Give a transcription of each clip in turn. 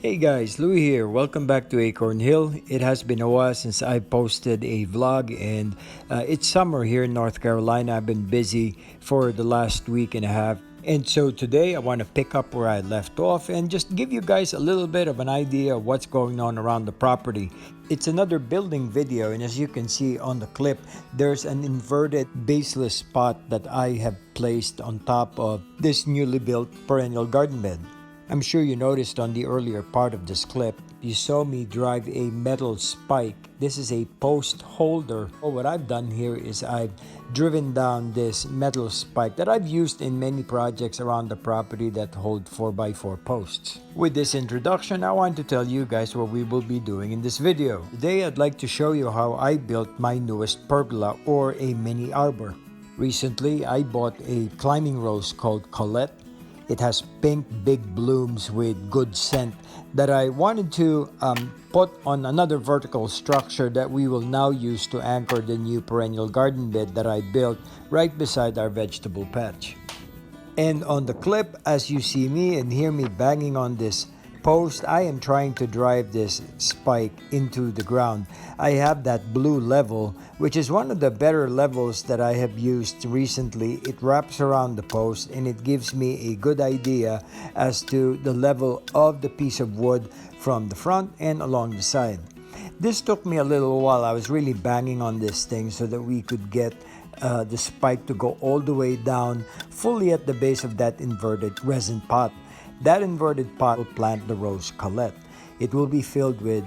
Hey guys, Louis here. Welcome back to Acorn Hill. It has been a while since I posted a vlog, and it's summer here in North Carolina. I've been busy for the last week and a half. And so today I want to pick up where I left off and just give you guys a little bit of an idea of what's going on around the property. It's another building video, and as you can see on the clip, there's an inverted baseless pot that I have placed on top of this newly built perennial garden bed. I'm sure you noticed on the earlier part of this clip, you saw me drive a metal spike. This is a post holder. What I've done here is I've driven down this metal spike that I've used in many projects around the property that hold 4x4 posts. With this introduction, I want to tell you guys what we will be doing in this video. Today, I'd like to show you how I built my newest pergola or a mini arbor. Recently, I bought a climbing rose called Collette. It has pink big blooms with good scent that I wanted to put on another vertical structure that we will now use to anchor the new perennial garden bed that I built right beside our vegetable patch. And on the clip, as you see me and hear me banging on this post, I am trying to drive this spike into the ground. I have that blue level, which is one of the better levels that I have used recently. It wraps around the post and it gives me a good idea as to the level of the piece of wood from the front and along the side. This took me a little while. I was really banging on this thing so that we could get the spike to go all the way down fully at the base of that inverted resin pot. That inverted pot will plant the rose Collette. It will be filled with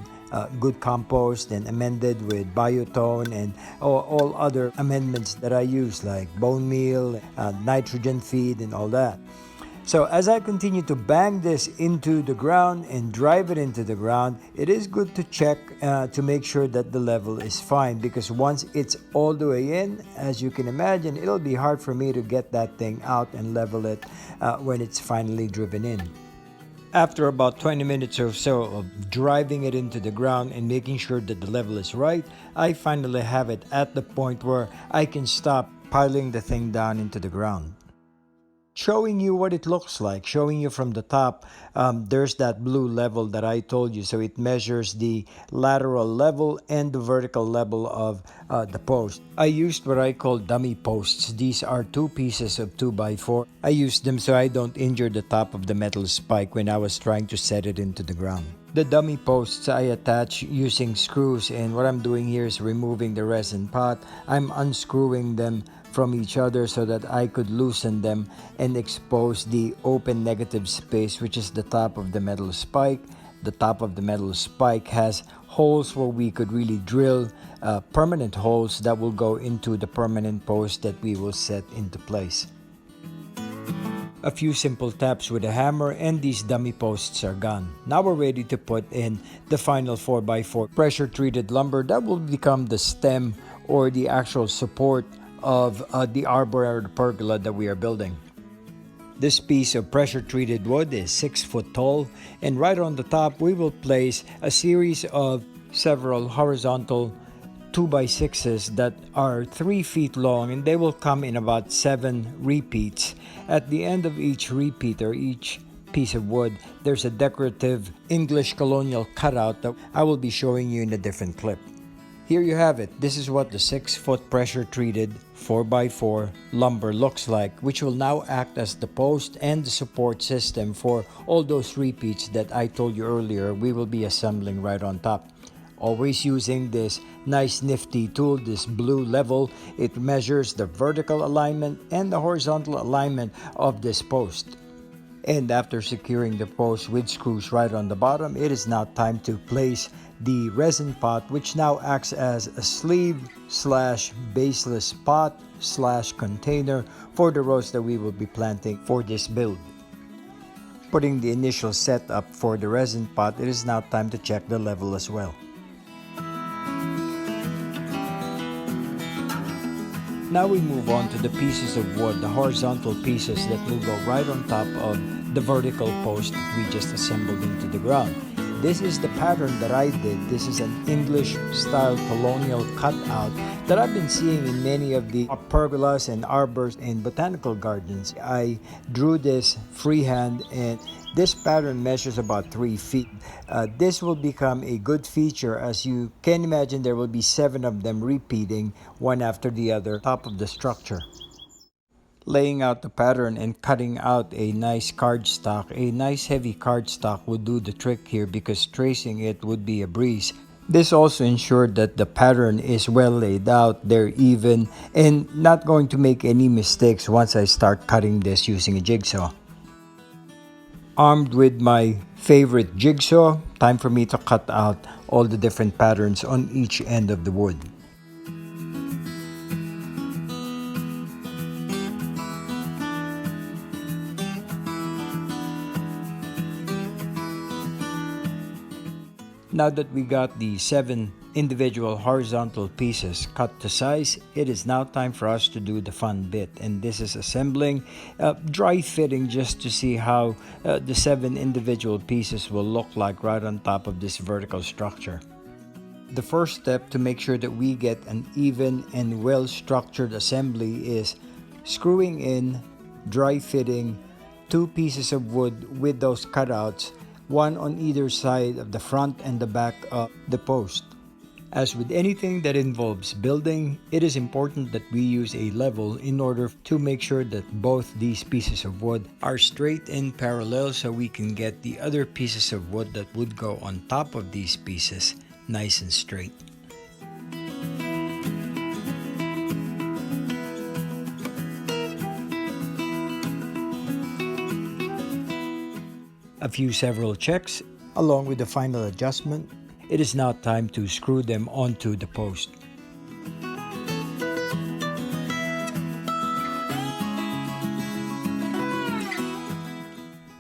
good compost and amended with biotone and all other amendments that I use, like bone meal, nitrogen feed, and all that. So as I continue to bang this into the ground and drive it into the ground, it is good to check to make sure that the level is fine, because once it's all the way in, as you can imagine, it'll be hard for me to get that thing out and level it when it's finally driven in. After about 20 minutes or so of driving it into the ground and making sure that the level is right, I finally have it at the point where I can stop piling the thing down into the ground. Showing you what it looks like, showing you from the top, there's that blue level that I told you. So it measures the lateral level and the vertical level of the post. I used what I call dummy posts. These are two pieces of 2x4. I used them so I don't injure the top of the metal spike when I was trying to set it into the ground. The dummy posts I attach using screws, and what I'm doing here is removing the resin pot. I'm unscrewing them from each other so that I could loosen them and expose the open negative space, which is the top of the metal spike. The top of the metal spike has holes where we could really drill permanent holes that will go into the permanent post that we will set into place. A few simple taps with a hammer and these dummy posts are gone. Now we're ready to put in the final 4x4 pressure treated lumber that will become the stem or the actual support of the arbor or the pergola that we are building. This piece of pressure treated wood is 6 foot tall, and right on the top we will place a series of several horizontal 2x6s that are 3 feet long, and they will come in about 7 repeats. At the end of each repeat or each piece of wood, there's a decorative English colonial cutout that I will be showing you in a different clip. Here you have it. This is what the 6 foot pressure treated 4x4 lumber looks like, which will now act as the post and the support system for all those repeats that I told you earlier we will be assembling right on top. Always using this nice nifty tool, this blue level. It measures the vertical alignment and the horizontal alignment of this post. And after securing the post with screws right on the bottom, it is now time to place the resin pot, which now acts as a sleeve slash baseless pot slash container for the rows that we will be planting for this build. Putting the initial setup for the resin pot, it is now time to check the level as well. Now we move on to the pieces of wood, the horizontal pieces that will go right on top of the vertical post that we just assembled into the ground. this is the pattern that I did. This is an English style colonial cutout that I've been seeing in many of the pergolas and arbors in botanical gardens. I drew this freehand, and this pattern measures about 3 feet. This will become a good feature. As you can imagine, there will be 7 of them repeating one after the other top of the structure. Laying out the pattern and cutting out a nice cardstock. A nice heavy cardstock would do the trick here because tracing it would be a breeze. This also ensured that the pattern is well laid out, they're even, and not going to make any mistakes once I start cutting this using a jigsaw. Armed with my favorite jigsaw, time for me to cut out all the different patterns on each end of the wood. Now that we got the 7 individual horizontal pieces cut to size, it is now time for us to do the fun bit, and this is assembling, dry fitting, just to see how the 7 individual pieces will look like right on top of this vertical structure. The first step to make sure that we get an even and well structured assembly is screwing in, dry fitting 2 pieces of wood with those cutouts, one on either side of the front and the back of the post. As with anything that involves building, it is important that we use a level in order to make sure that both these pieces of wood are straight and parallel, so we can get the other pieces of wood that would go on top of these pieces nice and straight. A few several checks, along with the final adjustment, it is now time to screw them onto the post.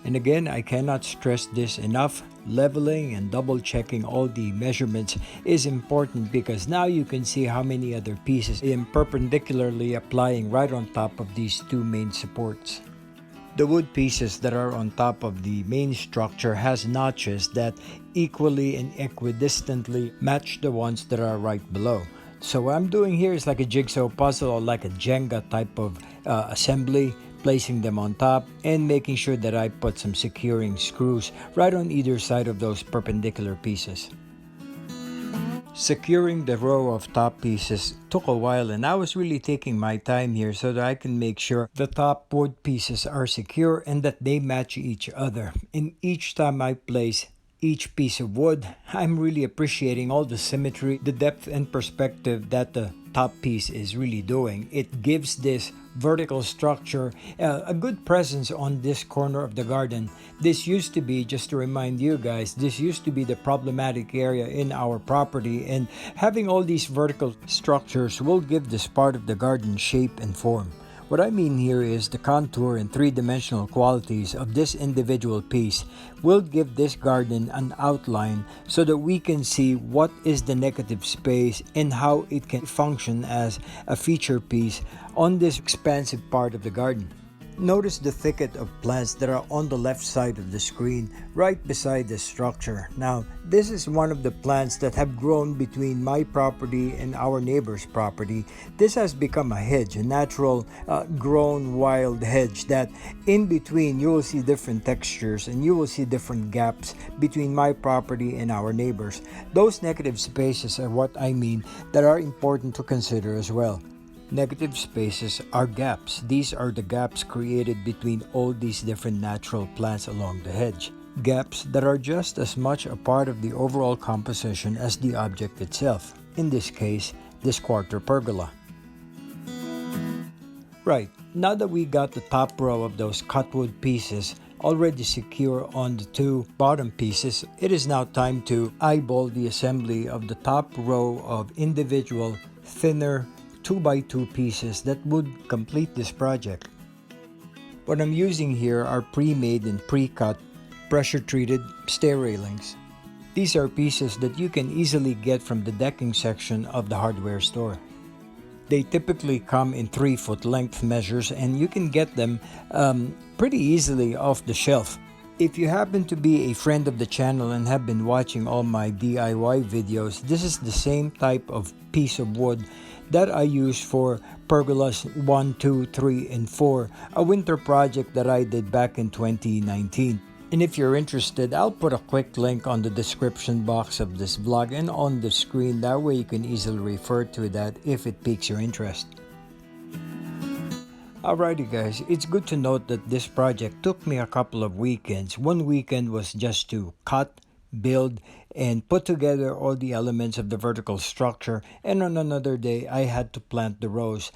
And again, I cannot stress this enough, leveling and double checking all the measurements is important, because now you can see how many other pieces I am perpendicularly applying right on top of these 2 main supports. The wood pieces that are on top of the main structure has notches that equally and equidistantly match the ones that are right below. So what I'm doing here is like a jigsaw puzzle, or like a Jenga type of assembly, placing them on top and making sure that I put some securing screws right on either side of those perpendicular pieces. Securing the row of top pieces took a while, and I was really taking my time here so that I can make sure the top wood pieces are secure and that they match each other. And each time I place each piece of wood, I'm really appreciating all the symmetry, the depth and perspective that the top piece is really doing. It gives this vertical structure a good presence on this corner of the garden. This used to be, just to remind you guys, this used to be the problematic area in our property, and having all these vertical structures will give this part of the garden shape and form. What I mean here is the contour and 3-dimensional qualities of this individual piece will give this garden an outline so that we can see what is the negative space and how it can function as a feature piece on this expansive part of the garden. Notice the thicket of plants that are on the left side of the screen, right beside the structure. Now, this is one of the plants that have grown between my property and our neighbor's property. This has become a hedge, a natural grown wild hedge that in between you will see different textures and you will see different gaps between my property and our neighbors. Those negative spaces are what I mean that are important to consider as well. Negative spaces are gaps. These are the gaps created between all these different natural plants along the hedge. Gaps that are just as much a part of the overall composition as the object itself. In this case, this quarter pergola. Right, now that we got the top row of those cutwood pieces already secure on the 2 bottom pieces, it is now time to eyeball the assembly of the top row of individual thinner 2x2 pieces that would complete this project. What I'm using here are pre-made and pre-cut pressure-treated stair railings. These are pieces that you can easily get from the decking section of the hardware store. They typically come in 3-foot length measures, and you can get them pretty easily off the shelf. If you happen to be a friend of the channel and have been watching all my DIY videos, this is the same type of piece of wood that I use for Pergolas 1, 2, 3, and 4, a winter project that I did back in 2019. And if you're interested, I'll put a quick link on the description box of this vlog and on the screen. That way you can easily refer to that if it piques your interest. Alrighty guys, it's good to note that this project took me a couple of weekends. One weekend was just to cut, build, and put together all the elements of the vertical structure, and on another day I had to plant the rose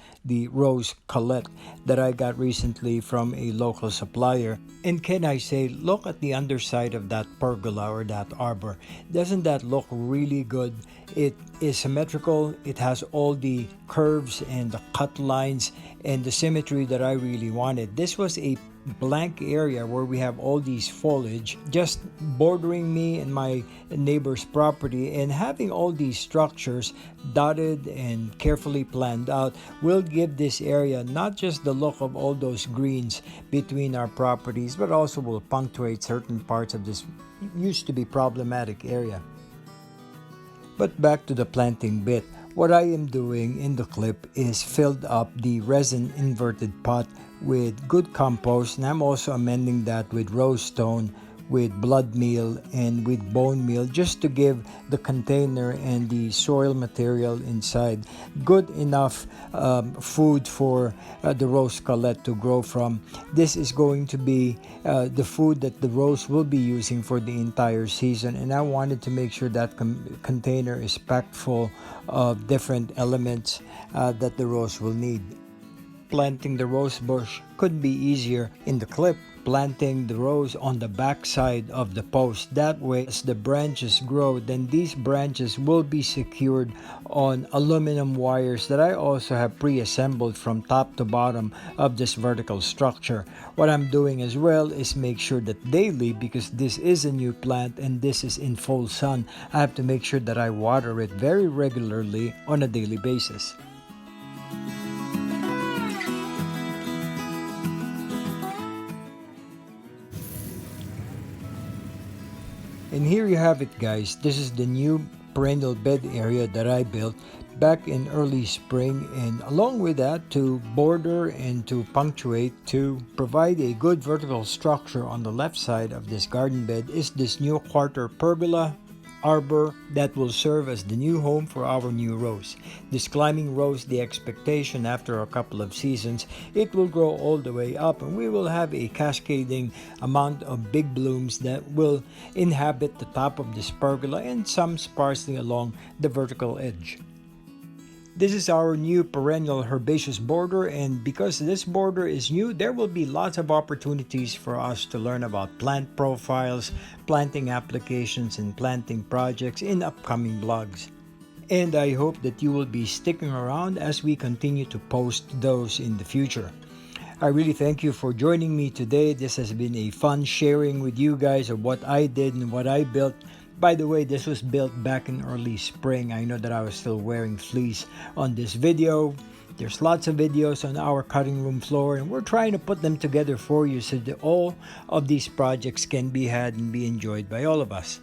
Collette that I got recently from a local supplier. And can I say, look at the underside of that pergola or that arbor. Doesn't that look really good? It is symmetrical, it has all the curves and the cut lines and the symmetry that I really wanted. This was a blank area where we have all these foliage just bordering me and my neighbor's property, and having all these structures dotted and carefully planned out will give this area not just the look of all those greens between our properties, but also will punctuate certain parts of this used to be problematic area. But back to the planting bit. What I am doing in the clip is filled up the resin inverted pot with good compost, and I'm also amending that with rose stone, with blood meal, and with bone meal, just to give the container and the soil material inside good enough food for the rose Collette to grow from. This is going to be the food that the rose will be using for the entire season, and I wanted to make sure that container is packed full of different elements that the rose will need. Planting the rose bush could be easier in the clip. Planting the rose on the back side of the post. That way, as the branches grow, then these branches will be secured on aluminum wires that I also have pre-assembled from top to bottom of this vertical structure. What I'm doing as well is make sure that daily, because this is a new plant and this is in full sun, I have to make sure that I water it very regularly on a daily basis. And here you have it guys, this is the new perennial bed area that I built back in early spring, and along with that, to border and to punctuate, to provide a good vertical structure on the left side of this garden bed, is this new quarter Pergola Arbor that will serve as the new home for our new rose. This climbing rose, the expectation after a couple of seasons, it will grow all the way up, and we will have a cascading amount of big blooms that will inhabit the top of this pergola and some sparsely along the vertical edge. This is our new perennial herbaceous border, and because this border is new, there will be lots of opportunities for us to learn about plant profiles, planting applications, and planting projects in upcoming vlogs. And I hope that you will be sticking around as we continue to post those in the future. I really thank you for joining me today. This has been a fun sharing with you guys of what I did and what I built. By the way, this was built back in early spring. I know that I was still wearing fleece on this video. There's lots of videos on our cutting room floor, and we're trying to put them together for you so that all of these projects can be had and be enjoyed by all of us.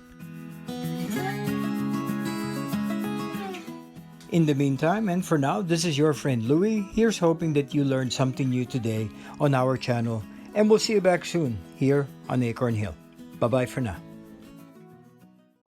In the meantime, and for now, this is your friend Louie. Here's hoping that you learned something new today on our channel, and we'll see you back soon here on Acorn Hill. Bye-bye for now.